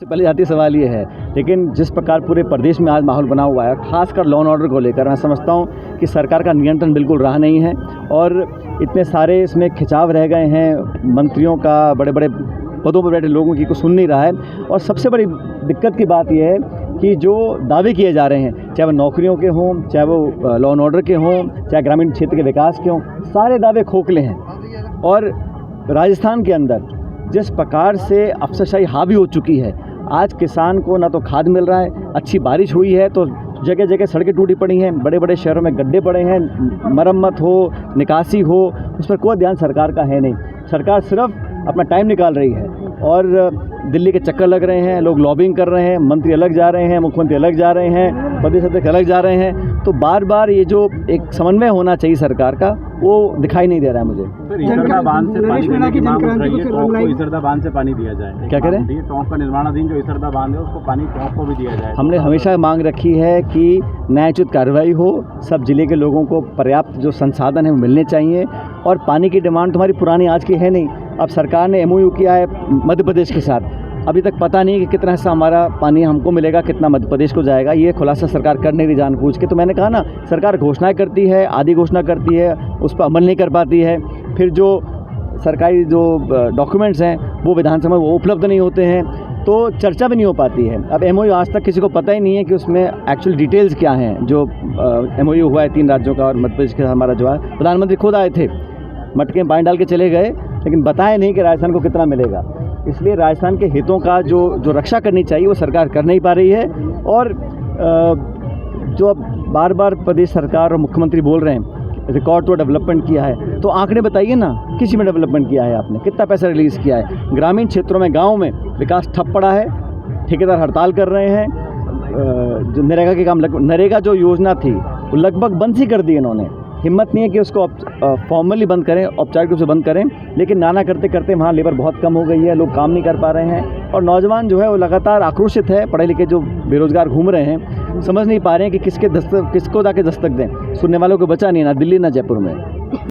सबसे पहले जाती सवाल ये है, लेकिन जिस प्रकार पूरे प्रदेश में आज माहौल बना हुआ है, खासकर लॉ एंड ऑर्डर को लेकर, मैं समझता हूँ कि सरकार का नियंत्रण बिल्कुल रहा नहीं है और इतने सारे इसमें खिंचाव रह गए हैं मंत्रियों का, बड़े बड़े पदों पर बैठे लोगों की को सुन नहीं रहा है। और सबसे बड़ी दिक्कत की बात यह है कि जो दावे किए जा रहे हैं, चाहे वो नौकरियों के हों, चाहे वो लॉ एंड ऑर्डर के हों, चाहे ग्रामीण क्षेत्र के विकास के हों, सारे दावे खोखले हैं। और राजस्थान के अंदर जिस प्रकार से अफसरशाही हावी हो चुकी है, आज किसान को ना तो खाद मिल रहा है, अच्छी बारिश हुई है तो जगह जगह सड़कें टूटी पड़ी हैं, बड़े बड़े शहरों में गड्ढे पड़े हैं, मरम्मत हो, निकासी हो, उस पर कोई ध्यान सरकार का है नहीं। सरकार सिर्फ अपना टाइम निकाल रही है और दिल्ली के चक्कर लग रहे हैं, लोग लॉबिंग कर रहे हैं, मंत्री अलग जा रहे हैं, मुख्यमंत्री अलग जा रहे हैं, प्रदेश अध्यक्ष अलग जा रहे हैं। तो बार बार ये जो एक समन्वय होना चाहिए सरकार का, वो दिखाई नहीं दे रहा है मुझे। इसरदा बांध से पानी देने की मांग उठ रही है, टोंक को इसरदा बांध से पानी दिया जाए। क्या करें? टोंक का निर्माणाधीन जो इसरदा बांध है उसको पानी टोंक को भी दिया जाए। हमने हमेशा मांग रखी है कि न्यायोचित कार्रवाई हो, सब जिले के लोगों को पर्याप्त जो संसाधन है वो मिलने चाहिए। और पानी की डिमांड तुम्हारी पुरानी आज की है नहीं। अब सरकार ने MOU किया है मध्य प्रदेश के साथ, अभी तक पता नहीं कि कितना हिस्सा हमारा पानी हमको मिलेगा, कितना मध्य प्रदेश को जाएगा, ये खुलासा सरकार कर नहीं रही जानबूझ के। तो मैंने कहा ना, सरकार घोषणाएं करती है, आधी घोषणा करती है, उस पर अमल नहीं कर पाती है, फिर जो सरकारी जो डॉक्यूमेंट्स हैं वो विधानसभा में वो उपलब्ध नहीं होते हैं, तो चर्चा भी नहीं हो पाती है। अब MOU आज तक किसी को पता ही नहीं है कि उसमें एक्चुअल डिटेल्स क्या हैं। जो MOU हुआ है 3 राज्यों का और मध्य प्रदेश का, हमारा जो है प्रधानमंत्री खुद आए थे, मटके में पानी डाल के चले गए, लेकिन बताया नहीं कि राजस्थान को कितना मिलेगा। इसलिए राजस्थान के हितों का जो रक्षा करनी चाहिए वो सरकार कर नहीं पा रही है। और जो अब बार बार प्रदेश सरकार और मुख्यमंत्री बोल रहे हैं रिकॉर्ड तो डेवलपमेंट किया है, तो आंकड़े बताइए ना, किसी में डेवलपमेंट किया है आपने, कितना पैसा रिलीज़ किया है? ग्रामीण क्षेत्रों में, गाँव में विकास ठप पड़ा है, ठेकेदार हड़ताल कर रहे हैं, जो नरेगा के काम नरेगा जो योजना थी वो लगभग बंद ही कर दी इन्होंने। हिम्मत नहीं है कि उसको फॉर्मली बंद करें, औपचारिक रूप से बंद करें, लेकिन नाना करते करते वहाँ लेबर बहुत कम हो गई है, लोग काम नहीं कर पा रहे हैं और नौजवान जो है वो लगातार आक्रोशित है। पढ़े लिखे जो बेरोजगार घूम रहे हैं, समझ नहीं पा रहे हैं कि किसको जाके दस्तक दें। सुनने वालों को बचा नहीं, ना दिल्ली ना जयपुर में।